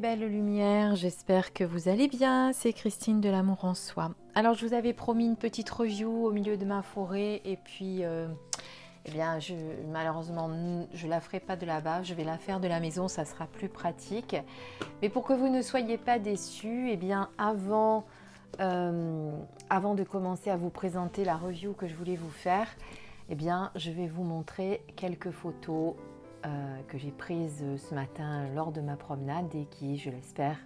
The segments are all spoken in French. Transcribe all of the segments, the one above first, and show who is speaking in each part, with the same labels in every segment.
Speaker 1: belles lumières, j'espère que vous allez bien, c'est Christine de l'Amour en Soi. Alors je vous avais promis une petite review au milieu de ma forêt et puis eh bien malheureusement je la ferai pas de là-bas, je vais la faire de la maison, ça sera plus pratique. Mais pour que vous ne soyez pas déçus, eh bien avant de commencer à vous présenter la review que je voulais vous faire, eh bien je vais vous montrer quelques photos que j'ai prise ce matin lors de ma promenade et qui, je l'espère,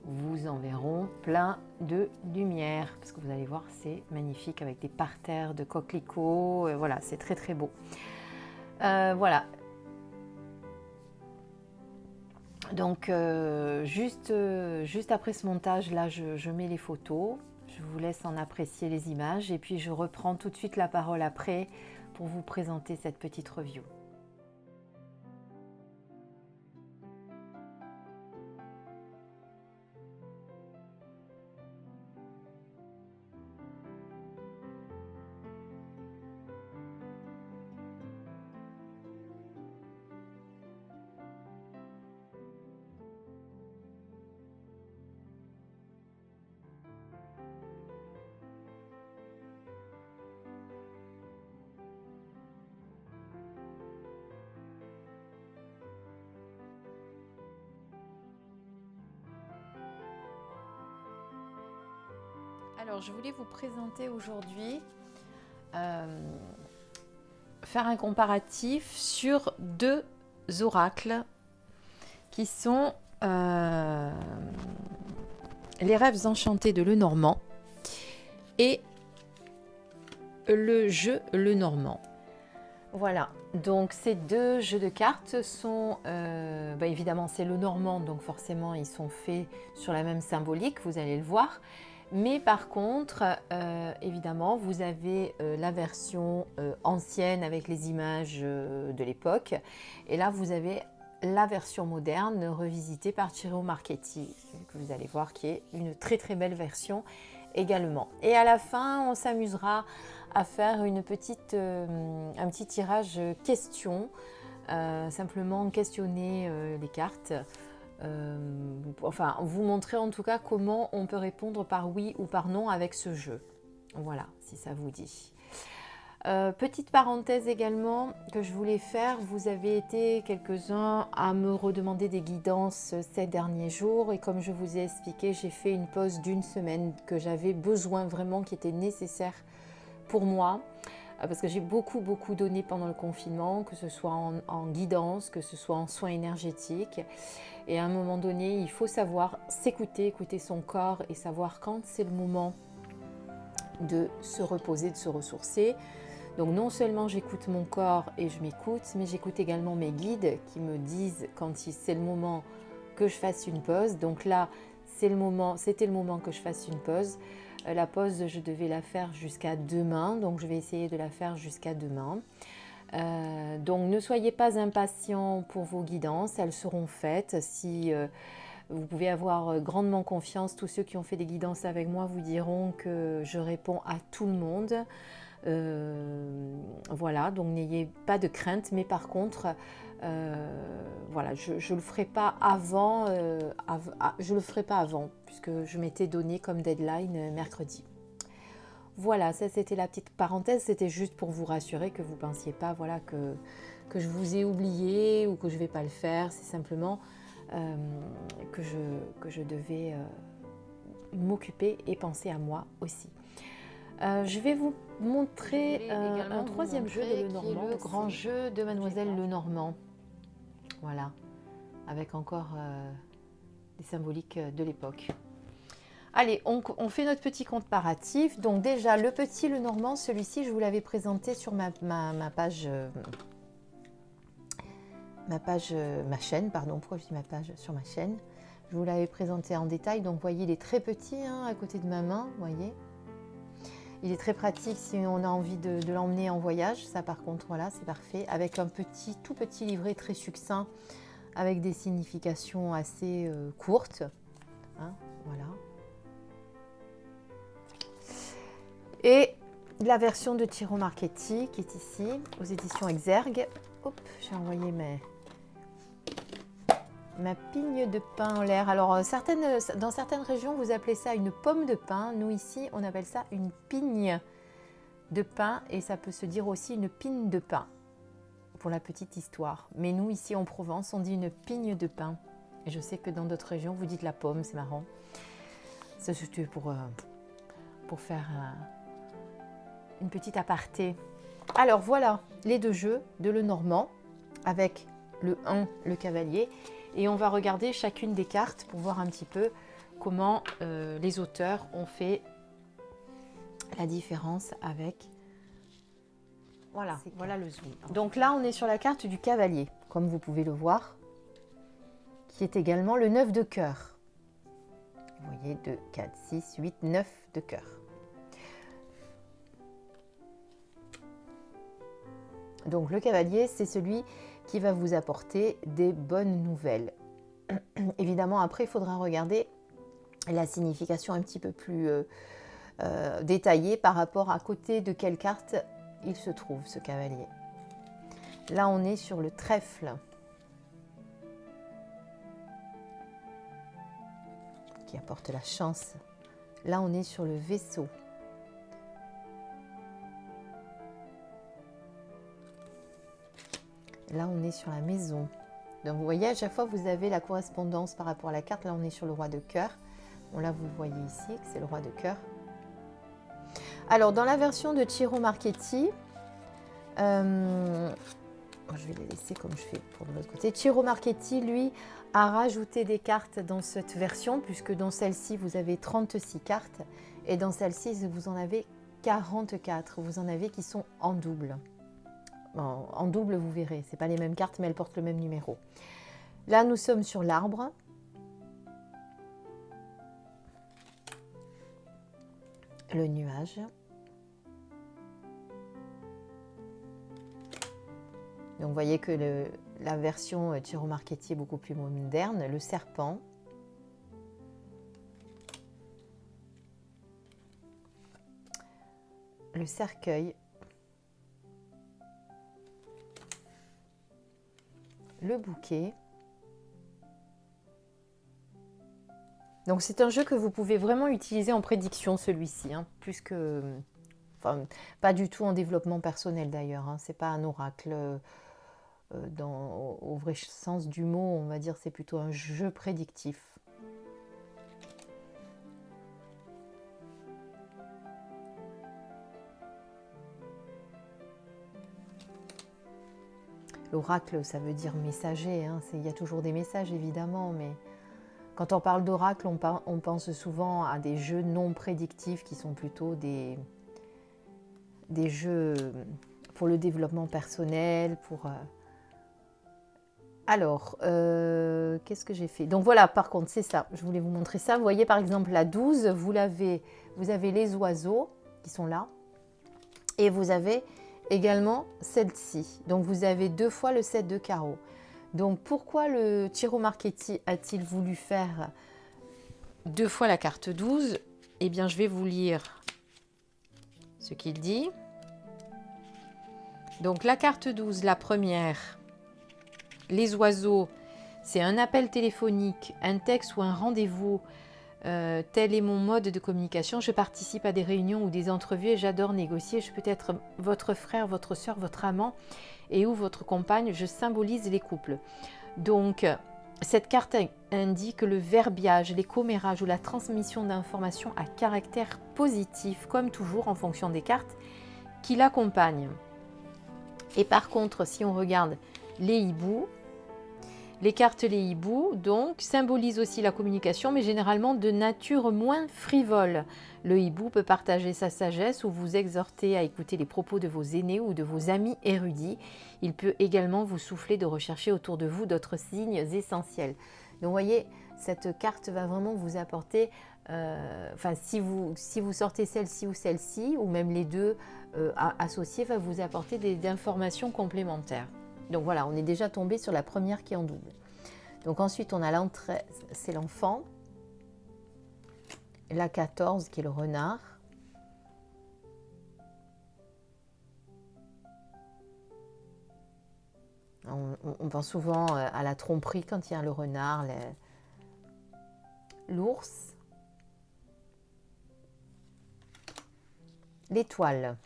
Speaker 1: vous enverront plein de lumière parce que vous allez voir, c'est magnifique avec des parterres de coquelicots, voilà, c'est très très beau. Voilà. Donc juste après ce montage là, je mets les photos, je vous laisse en apprécier les images et puis je reprends tout de suite la parole après pour vous présenter cette petite review. Alors, je voulais vous présenter aujourd'hui, faire un comparatif sur deux oracles qui sont les rêves enchantés de Lenormand et le jeu Lenormand. Voilà, donc ces deux jeux de cartes sont, évidemment c'est Lenormand, donc forcément ils sont faits sur la même symbolique, vous allez le voir. Mais par contre, évidemment, vous avez la version ancienne avec les images de l'époque. Et là, vous avez la version moderne revisitée par Ciro Marchetti, que vous allez voir qui est une très très belle version également. Et à la fin, on s'amusera à faire un petit tirage question, simplement questionner les cartes. Enfin, vous montrer en tout cas comment on peut répondre par oui ou par non avec ce jeu. Voilà, si ça vous dit. Petite parenthèse également que je voulais faire, vous avez été quelques-uns à me redemander des guidances ces derniers jours et comme je vous ai expliqué, j'ai fait une pause d'une semaine que j'avais besoin vraiment, qui était nécessaire pour moi. Parce que j'ai beaucoup donné pendant le confinement, que ce soit en guidance, que ce soit en soins énergétiques. Et à un moment donné, il faut savoir s'écouter, écouter son corps et savoir quand c'est le moment de se reposer, de se ressourcer. Donc non seulement j'écoute mon corps et je m'écoute, mais j'écoute également mes guides qui me disent quand c'est le moment que je fasse une pause. Donc là, c'était le moment que je fasse une pause. La pause, je devais la faire jusqu'à demain, donc je vais essayer de la faire jusqu'à demain. Donc ne soyez pas impatients pour vos guidances, elles seront faites. Si vous pouvez avoir grandement confiance, tous ceux qui ont fait des guidances avec moi vous diront que je réponds à tout le monde. Voilà, donc n'ayez pas de crainte, mais par contre, voilà, je le ferai pas avant, je le ferai pas avant, puisque je m'étais donné comme deadline mercredi. Voilà, ça c'était la petite parenthèse, c'était juste pour vous rassurer que vous ne pensiez pas voilà, que je vous ai oublié ou que je ne vais pas le faire, c'est simplement que je devais m'occuper et penser à moi aussi. Je vais vous montrer un troisième jeu de Lenormand, le grand jeu de Mademoiselle Lenormand. Voilà, avec encore des symboliques de l'époque. Allez, on fait notre petit comparatif. Donc déjà, le petit Lenormand, celui-ci, je vous l'avais présenté sur ma chaîne, pardon, pourquoi je dis ma page sur ma chaîne. Je vous l'avais présenté en détail. Donc, vous voyez, il est très petit, hein, à côté de ma main, vous voyez. Il est très pratique si on a envie de l'emmener en voyage. Ça, par contre, voilà, c'est parfait. Avec un tout petit livret très succinct, avec des significations assez courtes. Hein, voilà. Et la version de Ciro Marchetti qui est ici, aux éditions Exergue. Hop, j'ai envoyé Ma pigne de pin en l'air. Alors, dans certaines régions, vous appelez ça une pomme de pin. Nous, ici, on appelle ça une pigne de pin. Et ça peut se dire aussi une pine de pin, pour la petite histoire. Mais nous, ici, en Provence, on dit une pigne de pin. Et je sais que dans d'autres régions, vous dites la pomme, c'est marrant. Ça, c'était pour faire une petite aparté. Alors, voilà les deux jeux de Lenormand, avec le 1, le cavalier. Et on va regarder chacune des cartes pour voir un petit peu comment les auteurs ont fait la différence avec... Voilà le zoom. Donc là, on est sur la carte du cavalier, comme vous pouvez le voir, qui est également le 9 de cœur. Vous voyez, 2, 4, 6, 8, 9 de cœur. Donc le cavalier, c'est celui qui va vous apporter des bonnes nouvelles. Évidemment, après, il faudra regarder la signification un petit peu plus détaillée par rapport à côté de quelle carte il se trouve, ce cavalier. Là, on est sur le trèfle, qui apporte la chance. Là, on est sur le vaisseau. Là, on est sur la maison. Donc, vous voyez, à chaque fois, vous avez la correspondance par rapport à la carte. Là, on est sur le roi de cœur. Bon, là, vous le voyez ici, que c'est le roi de cœur. Alors, dans la version de Ciro Marchetti, je vais les laisser comme je fais pour de l'autre côté. Ciro Marchetti, lui, a rajouté des cartes dans cette version, puisque dans celle-ci, vous avez 36 cartes. Et dans celle-ci, vous en avez 44. Vous en avez qui sont en double. En double, vous verrez, ce n'est pas les mêmes cartes, mais elles portent le même numéro. Là, nous sommes sur l'arbre. Le nuage. Donc, vous voyez que la version Ciro Marchetti est beaucoup plus moderne. Le serpent. Le cercueil. Le bouquet. Donc c'est un jeu que vous pouvez vraiment utiliser en prédiction, celui-ci, hein, plus que, enfin, pas du tout en développement personnel d'ailleurs, hein, c'est pas un oracle au vrai sens du mot, on va dire c'est plutôt un jeu prédictif. L'oracle, ça veut dire messager, hein. Il y a toujours des messages évidemment, mais quand on parle d'oracle, on pense souvent à des jeux non prédictifs qui sont plutôt des jeux pour le développement personnel, Alors, qu'est-ce que j'ai fait? Donc voilà, par contre, c'est ça, je voulais vous montrer ça. Vous voyez par exemple la 12, vous avez les oiseaux qui sont là, et vous avez également celle-ci. Donc vous avez 2 fois le 7 de carreau. Donc pourquoi le Ciro Marchetti a-t-il voulu faire 2 fois la carte 12? Eh bien, je vais vous lire ce qu'il dit. Donc la carte 12, la première, les oiseaux, c'est un appel téléphonique, un texte ou un rendez-vous. Tel est mon mode de communication. Je participe à des réunions ou des entrevues et j'adore négocier. Je peux être votre frère, votre soeur, votre amant et ou votre compagne. Je symbolise les couples. Donc, cette carte indique le verbiage, les commérages ou la transmission d'informations à caractère positif, comme toujours en fonction des cartes qui l'accompagnent. Et par contre, si on regarde les hiboux, les cartes les hiboux, donc, symbolisent aussi la communication, mais généralement de nature moins frivole. Le hibou peut partager sa sagesse ou vous exhorter à écouter les propos de vos aînés ou de vos amis érudits. Il peut également vous souffler de rechercher autour de vous d'autres signes essentiels. Donc, vous voyez, cette carte va vraiment vous apporter, si vous sortez celle-ci, ou même les deux associées, va vous apporter des informations complémentaires. Donc voilà, on est déjà tombé sur la première qui est en double. Donc ensuite, on a l'entrée, c'est l'enfant. La 14 qui est le renard. on pense souvent à la tromperie quand il y a le renard, l'ours, l'étoile.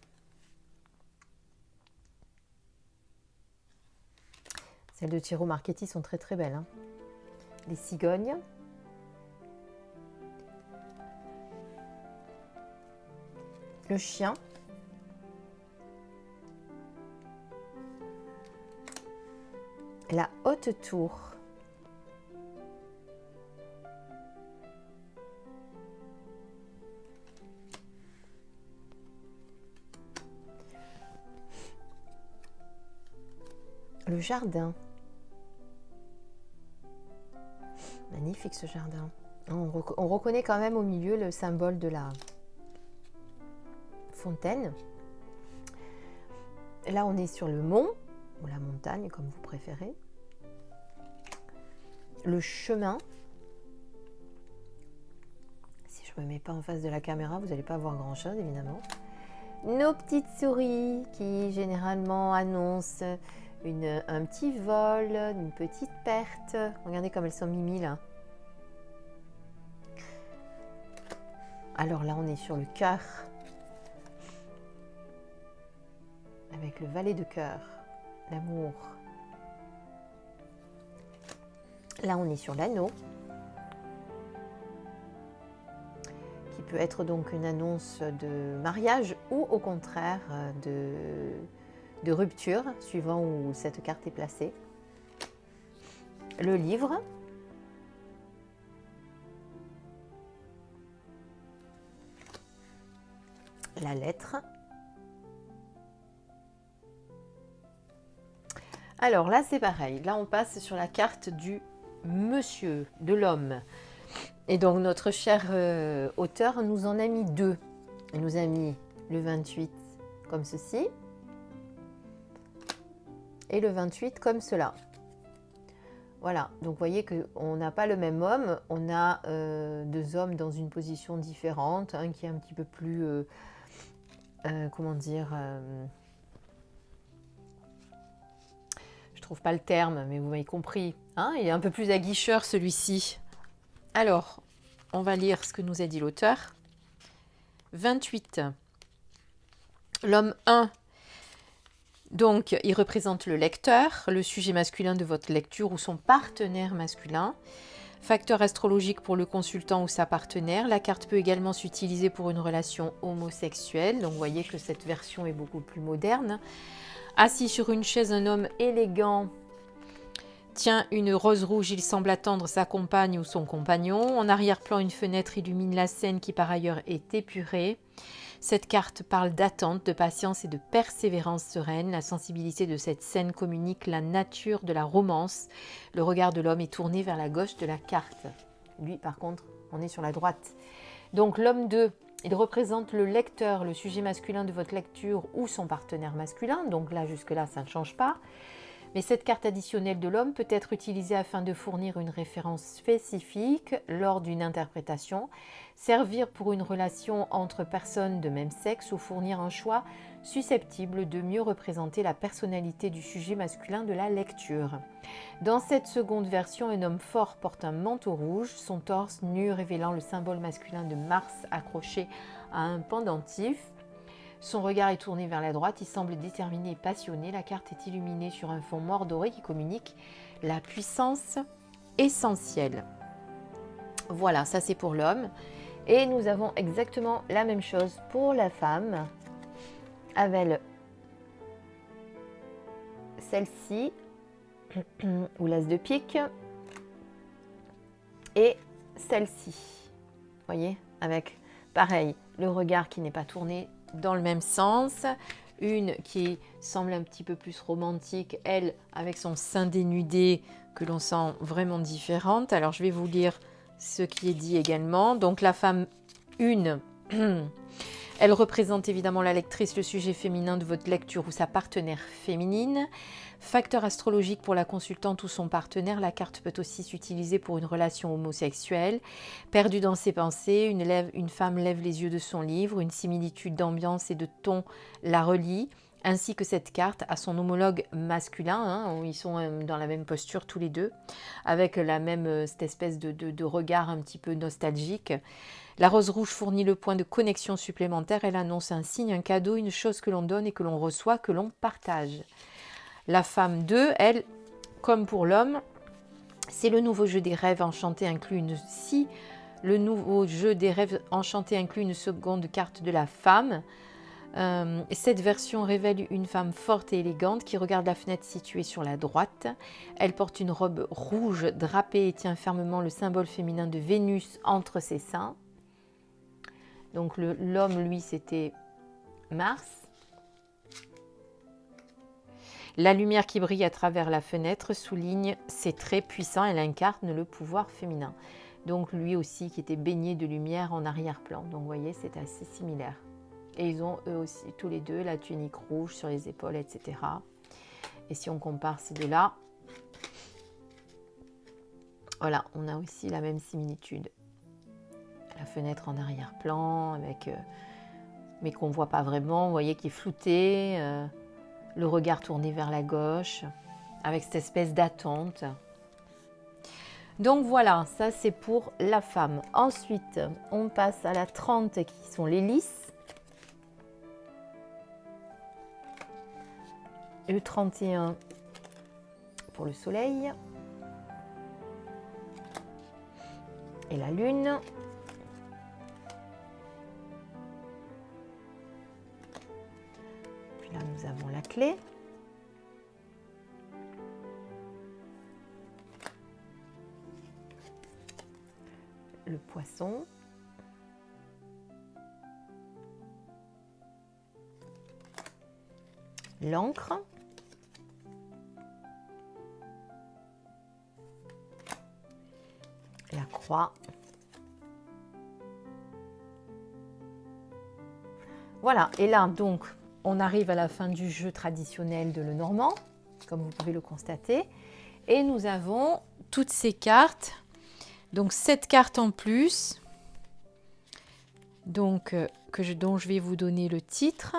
Speaker 1: Celles de Ciro Marchetti sont très très belles, hein. Les cigognes. Le chien. La haute tour. Le jardin. Magnifique ce jardin. On reconnaît quand même au milieu le symbole de la fontaine. Là, on est sur le mont, ou la montagne, comme vous préférez. Le chemin. Si je ne me mets pas en face de la caméra, vous n'allez pas voir grand-chose, évidemment. Nos petites souris qui, généralement, annoncent un petit vol, une petite perte. Regardez comme elles sont mimi, là. Alors là, on est sur le cœur. Avec le valet de cœur, l'amour. Là, on est sur l'anneau, qui peut être donc une annonce de mariage ou au contraire de rupture, suivant où cette carte est placée. Le livre. La lettre. Alors là, c'est pareil. Là, on passe sur la carte du monsieur, de l'homme. Et donc, notre cher auteur nous en a mis deux. Il nous a mis le 28 comme ceci. Et le 28 comme cela. Voilà. Donc, vous voyez qu'on n'a pas le même homme. On a deux hommes dans une position différente. Un qui est un petit peu plus... comment dire... je trouve pas le terme, mais vous m'avez compris. Hein, il est un peu plus aguicheur, celui-ci. Alors, on va lire ce que nous a dit l'auteur. 28. L'homme 1. Donc, il représente le lecteur, le sujet masculin de votre lecture ou son partenaire masculin. Facteur astrologique pour le consultant ou sa partenaire. La carte peut également s'utiliser pour une relation homosexuelle. Donc, vous voyez que cette version est beaucoup plus moderne. Assis sur une chaise, un homme élégant tient une rose rouge. Il semble attendre sa compagne ou son compagnon. En arrière-plan, une fenêtre illumine la scène qui par ailleurs est épurée. Cette carte parle d'attente, de patience et de persévérance sereine. La sensibilité de cette scène communique la nature de la romance. Le regard de l'homme est tourné vers la gauche de la carte. Lui, par contre, on est sur la droite. Donc l'homme 2, il représente le lecteur, le sujet masculin de votre lecture ou son partenaire masculin. Donc là, jusque-là, ça ne change pas. Mais cette carte additionnelle de l'homme peut être utilisée afin de fournir une référence spécifique lors d'une interprétation, servir pour une relation entre personnes de même sexe ou fournir un choix susceptible de mieux représenter la personnalité du sujet masculin de la lecture. Dans cette seconde version, un homme fort porte un manteau rouge, son torse nu révélant le symbole masculin de Mars accroché à un pendentif. Son regard est tourné vers la droite, il semble déterminé et passionné. La carte est illuminée sur un fond mort doré qui communique la puissance essentielle. Voilà, ça c'est pour l'homme. Et nous avons exactement la même chose pour la femme, avec celle-ci, ou l'as de pique, et celle-ci. Vous voyez, avec pareil, le regard qui n'est pas tourné dans le même sens, une qui semble un petit peu plus romantique, elle avec son sein dénudé que l'on sent vraiment différente. Alors je vais vous lire ce qui est dit également. Donc la femme 1, elle représente évidemment la lectrice, le sujet féminin de votre lecture ou sa partenaire féminine. Facteur astrologique pour la consultante ou son partenaire, la carte peut aussi s'utiliser pour une relation homosexuelle. Perdue dans ses pensées, une femme lève les yeux de son livre, une similitude d'ambiance et de ton la relie. ainsi que cette carte à son homologue masculin, hein, où ils sont dans la même posture tous les deux, avec la même, cette espèce de regard un petit peu nostalgique. La rose rouge fournit le point de connexion supplémentaire. Elle annonce un signe, un cadeau, une chose que l'on donne et que l'on reçoit, que l'on partage. La femme 2, elle, comme pour l'homme, c'est le nouveau jeu des rêves enchantés inclut une... Si le nouveau jeu des rêves enchantés inclut une seconde carte de la femme, cette version révèle une femme forte et élégante qui regarde la fenêtre située sur la droite. Elle porte une robe rouge drapée et tient fermement le symbole féminin de Vénus entre ses seins. Donc l'homme, lui, c'était Mars. La lumière qui brille à travers la fenêtre souligne ses traits puissants. Elle incarne le pouvoir féminin. Donc lui aussi qui était baigné de lumière en arrière-plan. Donc vous voyez, c'est assez similaire. Et ils ont eux aussi, tous les deux, la tunique rouge sur les épaules, etc. Et si on compare ces deux-là, voilà, on a aussi la même similitude. La fenêtre en arrière-plan, avec, mais qu'on ne voit pas vraiment, vous voyez, qui est floutée, le regard tourné vers la gauche, avec cette espèce d'attente. Donc voilà, ça c'est pour la femme. Ensuite, on passe à la 30 qui sont les lys. Le 31 pour le soleil. Et la lune. Puis là, nous avons la clé. Le poisson. L'encre. La croix. Voilà, et là, donc, on arrive à la fin du jeu traditionnel de Lenormand, comme vous pouvez le constater. Et nous avons toutes ces cartes. Donc, 7 cartes en plus. Donc, dont je vais vous donner le titre.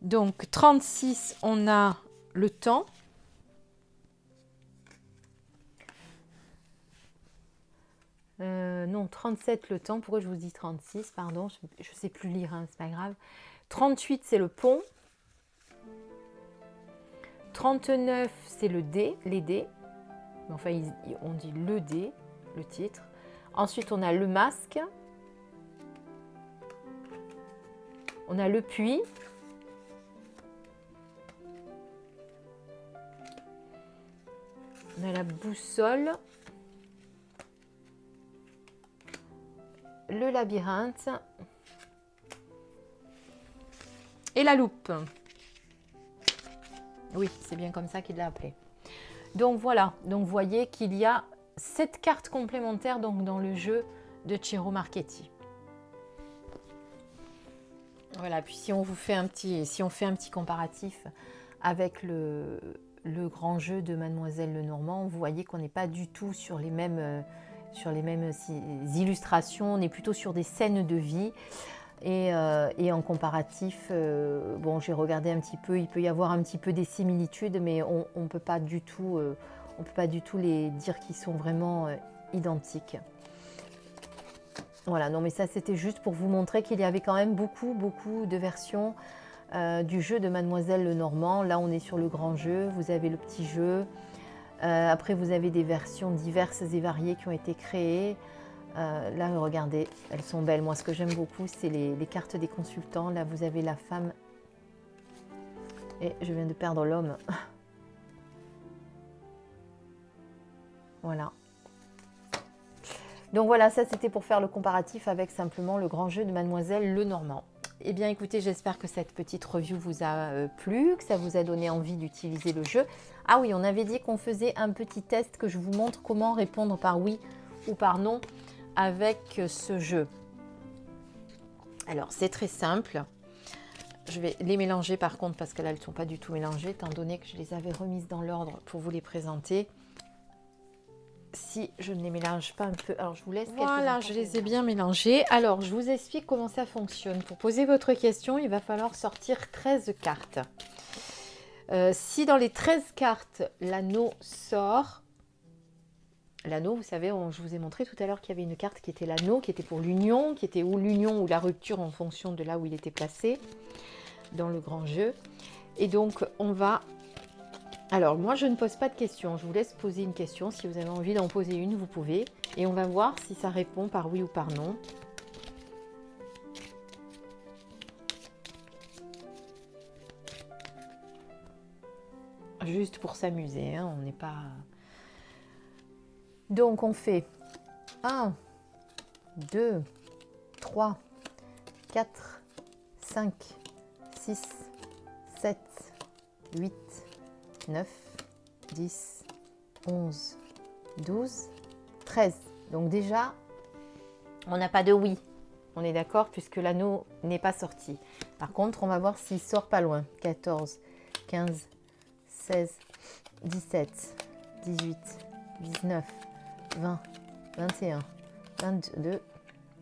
Speaker 1: Donc, 36, on a le temps. Non, 37 le temps. Pourquoi je vous dis 36? Pardon, je ne sais plus lire, hein, c'est pas grave. 38, c'est le pont. 39, c'est le dé, les dés. Enfin, on dit le dé, le titre. Ensuite, on a le masque. On a le puits. On a la boussole. Le labyrinthe. Et la loupe. Oui, c'est bien comme ça qu'il l'a appelé. Donc voilà, donc vous voyez qu'il y a 7 cartes complémentaires donc, dans le jeu de Ciro Marchetti. Voilà, puis si on fait un petit comparatif avec le grand jeu de Mademoiselle Lenormand, vous voyez qu'on n'est pas du tout sur les mêmes illustrations, on est plutôt sur des scènes de vie. Et en comparatif, bon, j'ai regardé un petit peu, il peut y avoir un petit peu des similitudes, mais on ne peut pas du tout les dire qu'ils sont vraiment identiques. Voilà, non mais ça c'était juste pour vous montrer qu'il y avait quand même beaucoup de versions du jeu de Mademoiselle Lenormand. Là on est sur le grand jeu, vous avez le petit jeu. Après vous avez des versions diverses et variées qui ont été créées. Là regardez, elles sont belles. Moi ce que j'aime beaucoup c'est les cartes des consultants. Là vous avez la femme et je viens de perdre l'homme. Voilà. Donc voilà, ça c'était pour faire le comparatif avec simplement le grand jeu de Mademoiselle Lenormand. Eh bien écoutez, j'espère que cette petite review vous a plu, que ça vous a donné envie d'utiliser le jeu. Ah oui, on avait dit qu'on faisait un petit test, que je vous montre comment répondre par oui ou par non avec ce jeu. Alors c'est très simple. Je vais les mélanger par contre parce que là elles ne sont pas du tout mélangées étant donné que je les avais remises dans l'ordre pour vous les présenter. si je ne les mélange pas un peu. Alors, je vous laisse quelques
Speaker 2: Voilà,
Speaker 1: instants
Speaker 2: je
Speaker 1: pour
Speaker 2: les ai
Speaker 1: voir.
Speaker 2: bien mélangés. Alors, je vous explique comment ça fonctionne. Pour poser votre question, il va falloir sortir 13 cartes. Si dans les 13 cartes, l'anneau sort, l'anneau, vous savez, je vous ai montré tout à l'heure qu'il y avait une carte qui était l'anneau, qui était pour l'union, qui était ou l'union ou la rupture en fonction de là où il était placé dans le grand jeu. Et donc, on va... Alors, moi, je ne pose pas de questions. Je vous laisse poser une question. Si vous avez envie d'en poser une, vous pouvez. Et on va voir si ça répond par oui ou par non. Juste pour s'amuser, hein, on n'est pas... Donc, on fait 1, 2, 3, 4, 5, 6, 7, 8, 9, 10, 11, 12, 13. Donc déjà, on n'a pas de oui. On est d'accord puisque l'anneau n'est pas sorti. Par contre, on va voir s'il sort pas loin. 14, 15, 16, 17, 18, 19, 20, 21, 22.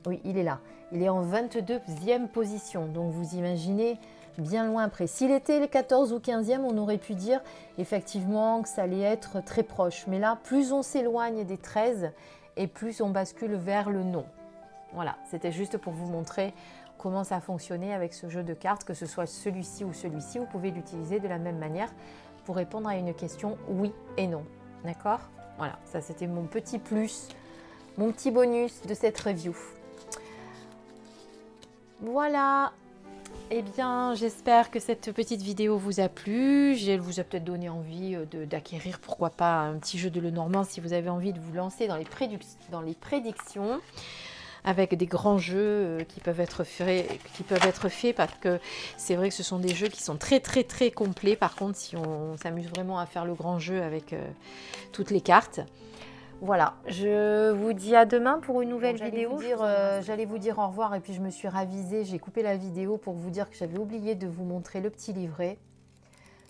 Speaker 2: Oui, il est là. Il est en 22e position. Donc, vous imaginez bien loin après. S'il était le 14 ou 15e, on aurait pu dire effectivement que ça allait être très proche. Mais là, plus on s'éloigne des 13 et plus on bascule vers le non. Voilà, c'était juste pour vous montrer comment ça fonctionnait avec ce jeu de cartes, que ce soit celui-ci ou celui-ci. Vous pouvez l'utiliser de la même manière pour répondre à une question oui et non. D'accord? Voilà, ça c'était mon petit plus, mon petit bonus de cette review. Voilà. Eh bien, j'espère que cette petite vidéo vous a plu. Elle vous a peut-être donné envie d'acquérir, pourquoi pas, un petit jeu de Lenormand si vous avez envie de vous lancer dans les prédictions avec des grands jeux qui peuvent être faits parce que c'est vrai que ce sont des jeux qui sont très très très complets. Par contre, si on s'amuse vraiment à faire le grand jeu avec toutes les cartes. Voilà, je vous dis à demain pour une nouvelle vidéo. J'allais vous dire au revoir et puis je me suis ravisée. J'ai coupé la vidéo pour vous dire que j'avais oublié de vous montrer le petit livret.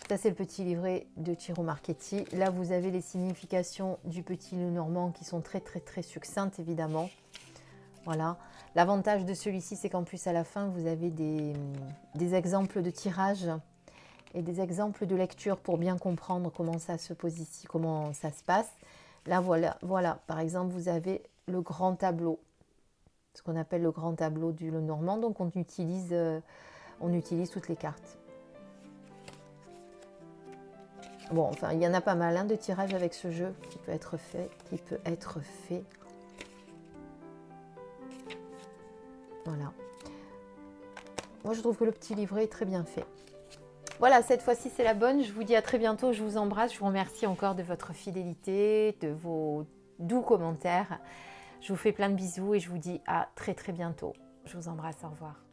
Speaker 2: Ça, c'est le petit livret de Ciro Marchetti. Là, vous avez les significations du petit Lenormand qui sont très très très succinctes, évidemment. Voilà. L'avantage de celui-ci, c'est qu'en plus, à la fin, vous avez des exemples de tirage et des exemples de lecture pour bien comprendre comment ça se positionne, comment ça se passe. Là, voilà. Par exemple, vous avez le grand tableau, ce qu'on appelle le grand tableau du Lenormand. Donc, on utilise toutes les cartes. Bon, enfin, il y en a pas mal hein, de tirages avec ce jeu qui peut être fait. Voilà. Moi, je trouve que le petit livret est très bien fait. Voilà, cette fois-ci, c'est la bonne. Je vous dis à très bientôt. Je vous embrasse. Je vous remercie encore de votre fidélité, de vos doux commentaires. Je vous fais plein de bisous et je vous dis à très très bientôt. Je vous embrasse. Au revoir.